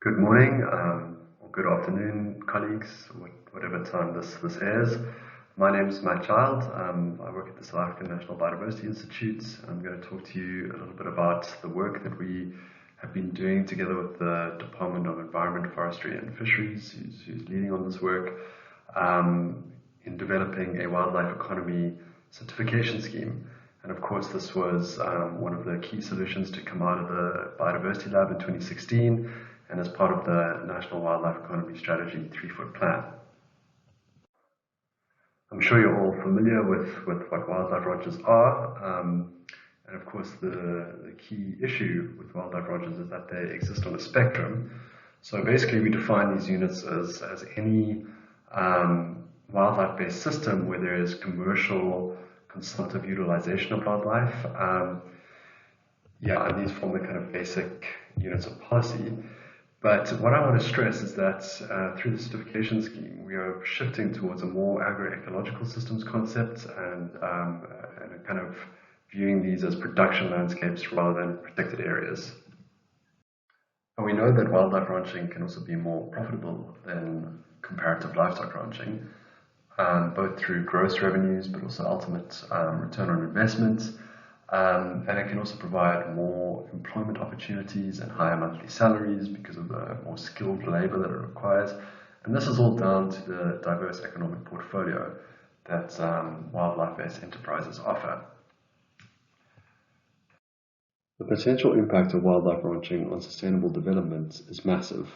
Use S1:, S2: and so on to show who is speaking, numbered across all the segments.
S1: Good morning, or good afternoon, colleagues, whatever time this airs. My name is Matt Child. I work at the South African National Biodiversity Institute. I'm going to talk to you a little bit about the work that we have been doing together with the Department of Environment, Forestry and Fisheries, who's leading on this work, in developing a wildlife economy certification scheme. And of course, this was one of the key solutions to come out of the Biodiversity Lab in 2016 and as part of the National Wildlife Economy Strategy 3-foot plan. I'm sure you're all familiar with what wildlife ranches are. And of course, the key issue with wildlife ranches is that they exist on a spectrum. So basically, we define these units as any wildlife-based system where there is commercial consultative utilization of wildlife. And these form the kind of basic units of policy. But what I want to stress is that through the certification scheme, we are shifting towards a more agro-ecological systems concept and kind of viewing these as production landscapes rather than protected areas. And we know that wildlife ranching can also be more profitable than comparative livestock ranching, both through gross revenues, but also ultimate return on investment. And it can also provide more employment opportunities and higher monthly salaries because of the more skilled labor that it requires. And this is all down to the diverse economic portfolio that wildlife-based enterprises offer. The potential impact of wildlife ranching on sustainable development is massive.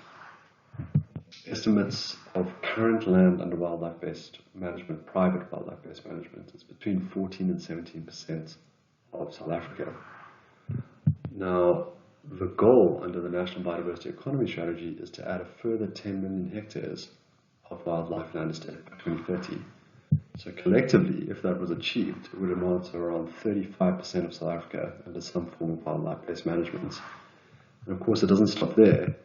S1: Estimates of current land under wildlife-based management, private wildlife-based management, is between 14 and 17% of South Africa. Now, the goal under the National Biodiversity Economy Strategy is to add a further 10 million hectares of wildlife land estate by 2030. So collectively, if that was achieved, it would amount to around 35% of South Africa under some form of wildlife-based management. And of course, it doesn't stop there,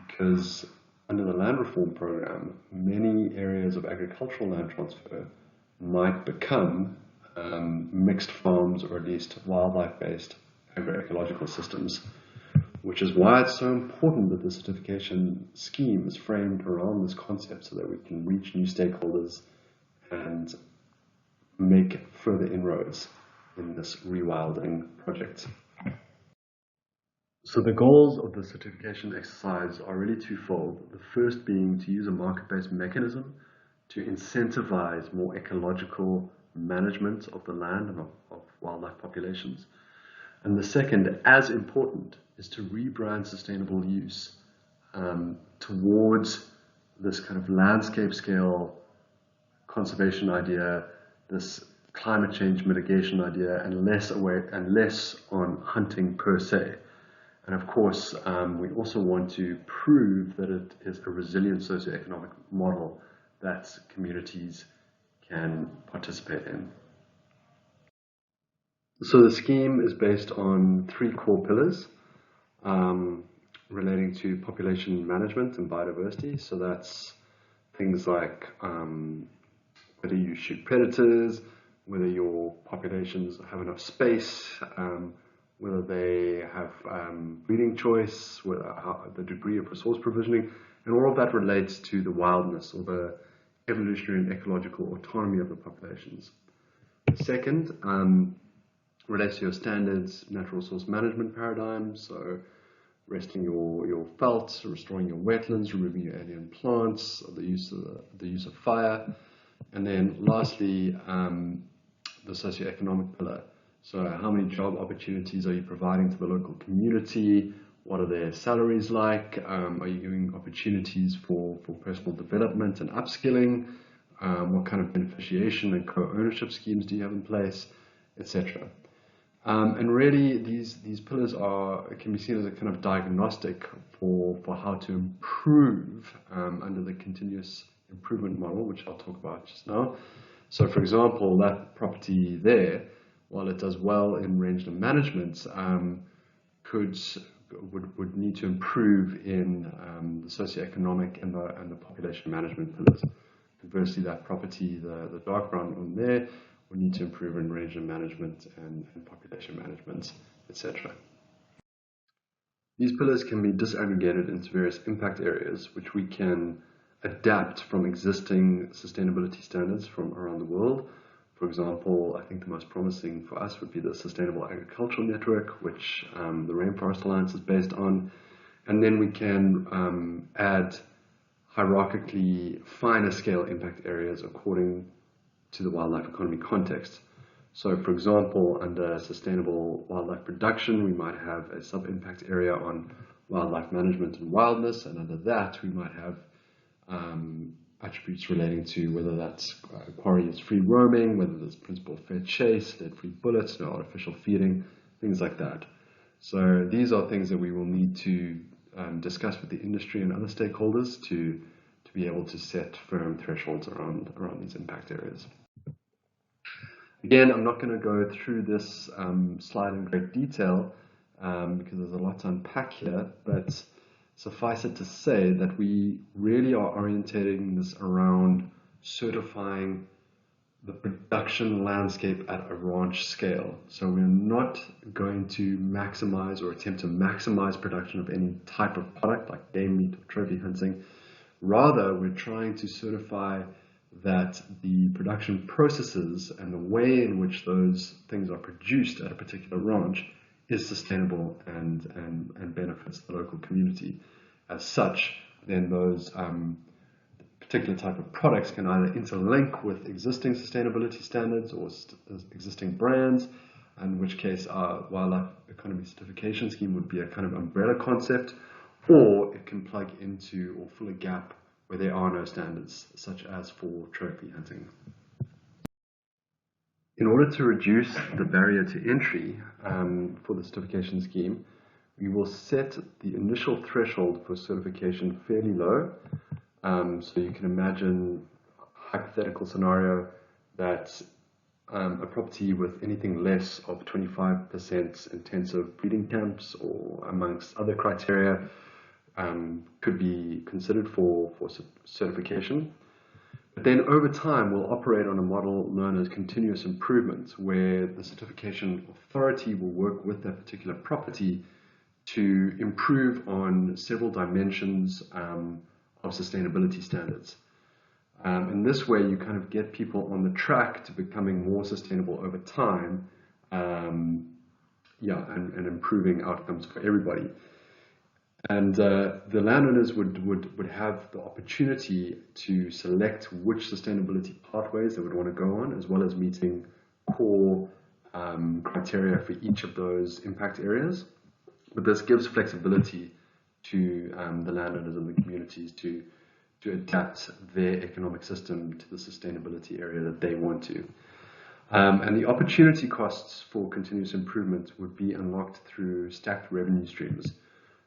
S1: because under the land reform program, many areas of agricultural land transfer might become mixed farms, or at least wildlife-based agro-ecological systems, which is why it's so important that the certification scheme is framed around this concept so that we can reach new stakeholders and make further inroads in this rewilding project. So the goals of the certification exercise are really twofold. The first being to use a market-based mechanism to incentivize more ecological management of the land and of wildlife populations. And the second, as important, is to rebrand sustainable use towards this kind of landscape scale conservation idea, this climate change mitigation idea, and less on hunting per se. And of course, we also want to prove that it is a resilient socioeconomic model that communities can participate in. So the scheme is based on 3 core pillars relating to population management and biodiversity. So that's things like whether you shoot predators, whether your populations have enough space, whether they have breeding choice, the degree of resource provisioning, and all of that relates to the wildness or the evolutionary and ecological autonomy of the populations. The second relates to your standards natural resource management paradigm, so resting your felts, restoring your wetlands, removing your alien plants, the use of fire, and then lastly the socioeconomic pillar. So how many job opportunities are you providing to the local community? What are their salaries like? Are you giving opportunities for personal development and upskilling? What kind of beneficiation and co-ownership schemes do you have in place, etc.? And really, these pillars can be seen as a kind of diagnostic for how to improve under the continuous improvement model, which I'll talk about just now. So, for example, that property there, while it does well in rangeland management, would need to improve in the socioeconomic and the population management pillars. Conversely, that property, the dark brown one there, would need to improve in rangeland management and population management, etc. These pillars can be disaggregated into various impact areas, which we can adapt from existing sustainability standards from around the world. For example, I think the most promising for us would be the Sustainable Agricultural Network, which the Rainforest Alliance is based on. And then we can add hierarchically finer scale impact areas according to the wildlife economy context. So for example, under sustainable wildlife production, we might have a sub-impact area on wildlife management and wildness, and under that we might have attributes relating to whether that's quarry is free roaming, whether there's principle of fair chase, lead-free bullets, no artificial feeding, things like that. So these are things that we will need to discuss with the industry and other stakeholders to be able to set firm thresholds around these impact areas. Again, I'm not going to go through this slide in great detail because there's a lot to unpack here, but suffice it to say that we really are orientating this around certifying the production landscape at a ranch scale. So we're not going to maximize or attempt to maximize production of any type of product like game meat or trophy hunting. Rather, we're trying to certify that the production processes and the way in which those things are produced at a particular ranch is sustainable and benefits the local community. As such, then those particular type of products can either interlink with existing sustainability standards or existing brands, in which case our wildlife economy certification scheme would be a kind of umbrella concept, or it can plug into or fill a gap where there are no standards, such as for trophy hunting. In order to reduce the barrier to entry for the certification scheme, we will set the initial threshold for certification fairly low. So you can imagine a hypothetical scenario that a property with anything less of 25% intensive breeding camps or amongst other criteria could be considered for certification. But then over time, we'll operate on a model known as continuous improvement, where the certification authority will work with that particular property to improve on several dimensions of sustainability standards. In this way, you kind of get people on the track to becoming more sustainable over time, and improving outcomes for everybody. And the landowners would have the opportunity to select which sustainability pathways they would want to go on, as well as meeting core criteria for each of those impact areas. But this gives flexibility to the landowners and the communities to adapt their economic system to the sustainability area that they want to. And the opportunity costs for continuous improvement would be unlocked through stacked revenue streams.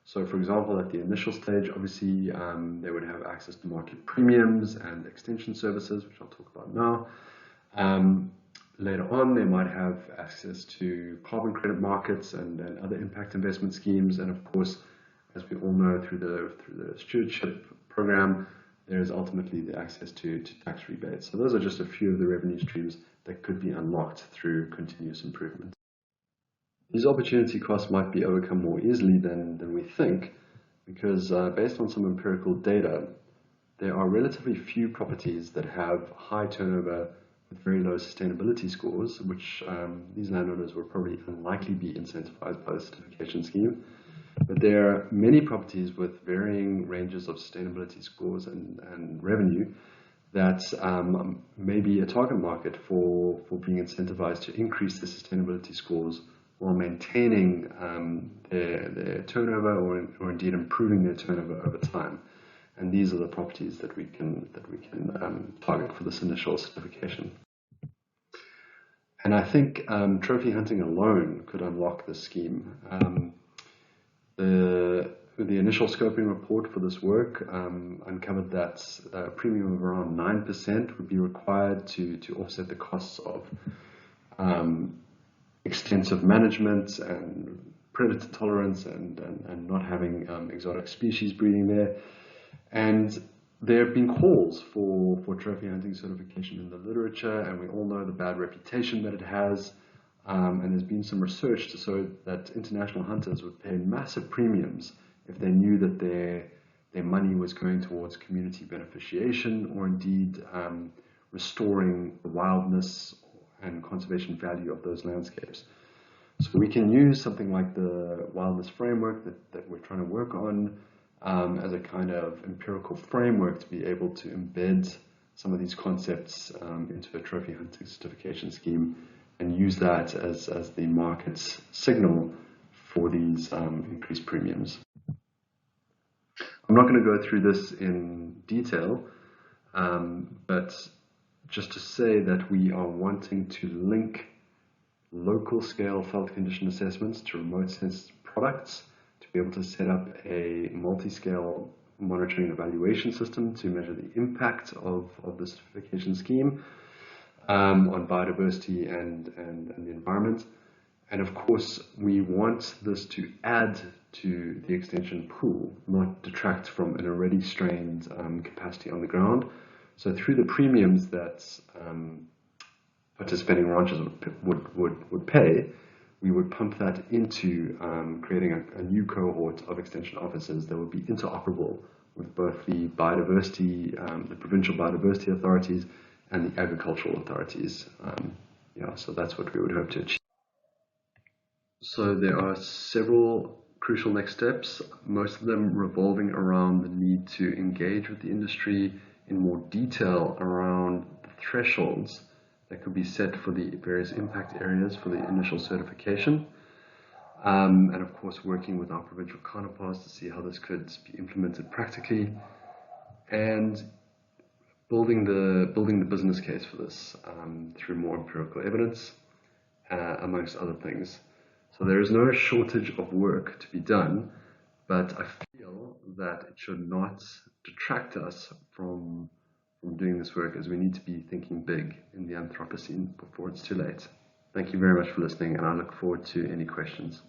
S1: So for example, at the initial stage, obviously, they would have access to market premiums and extension services, which I'll talk about now. Later on, they might have access to carbon credit markets and other impact investment schemes. And of course, as we all know, through the stewardship program, there is ultimately the access to tax rebates. So those are just a few of the revenue streams that could be unlocked through continuous improvement. These opportunity costs might be overcome more easily than we think, because based on some empirical data, there are relatively few properties that have high turnover with very low sustainability scores, which these landowners will probably unlikely be incentivized by the certification scheme. But there are many properties with varying ranges of sustainability scores and revenue that may be a target market for being incentivized to increase their sustainability scores while maintaining their turnover or indeed improving their turnover over time. And these are the properties that we can target for this initial certification. And I think trophy hunting alone could unlock this scheme. The initial scoping report for this work uncovered that a premium of around 9% would be required to offset the costs of extensive management and predator tolerance and not having exotic species breeding there. And there have been calls for trophy hunting certification in the literature, and we all know the bad reputation that it has. And there's been some research to show that international hunters would pay massive premiums if they knew that their money was going towards community beneficiation, or indeed restoring the wildness and conservation value of those landscapes. So we can use something like the wildness framework that we're trying to work on as a kind of empirical framework to be able to embed some of these concepts into a trophy hunting certification scheme, and use that as the market's signal for these increased premiums. I'm not going to go through this in detail, but just to say that we are wanting to link local scale felt condition assessments to remote sense products to be able to set up a multi-scale monitoring and evaluation system to measure the impact of the certification scheme on biodiversity and the environment. And of course, we want this to add to the extension pool, not detract from an already strained capacity on the ground. So through the premiums that participating ranchers would pay, we would pump that into creating a new cohort of extension officers that would be interoperable with both the biodiversity, the provincial biodiversity authorities and the agricultural authorities. So that's what we would hope to achieve. So there are several crucial next steps, most of them revolving around the need to engage with the industry in more detail around the thresholds that could be set for the various impact areas for the initial certification. And of course, working with our provincial counterparts to see how this could be implemented practically, and building the business case for this through more empirical evidence, amongst other things. So there is no shortage of work to be done, but I feel that it should not detract us from doing this work, as we need to be thinking big in the Anthropocene before it's too late. Thank you very much for listening, and I look forward to any questions.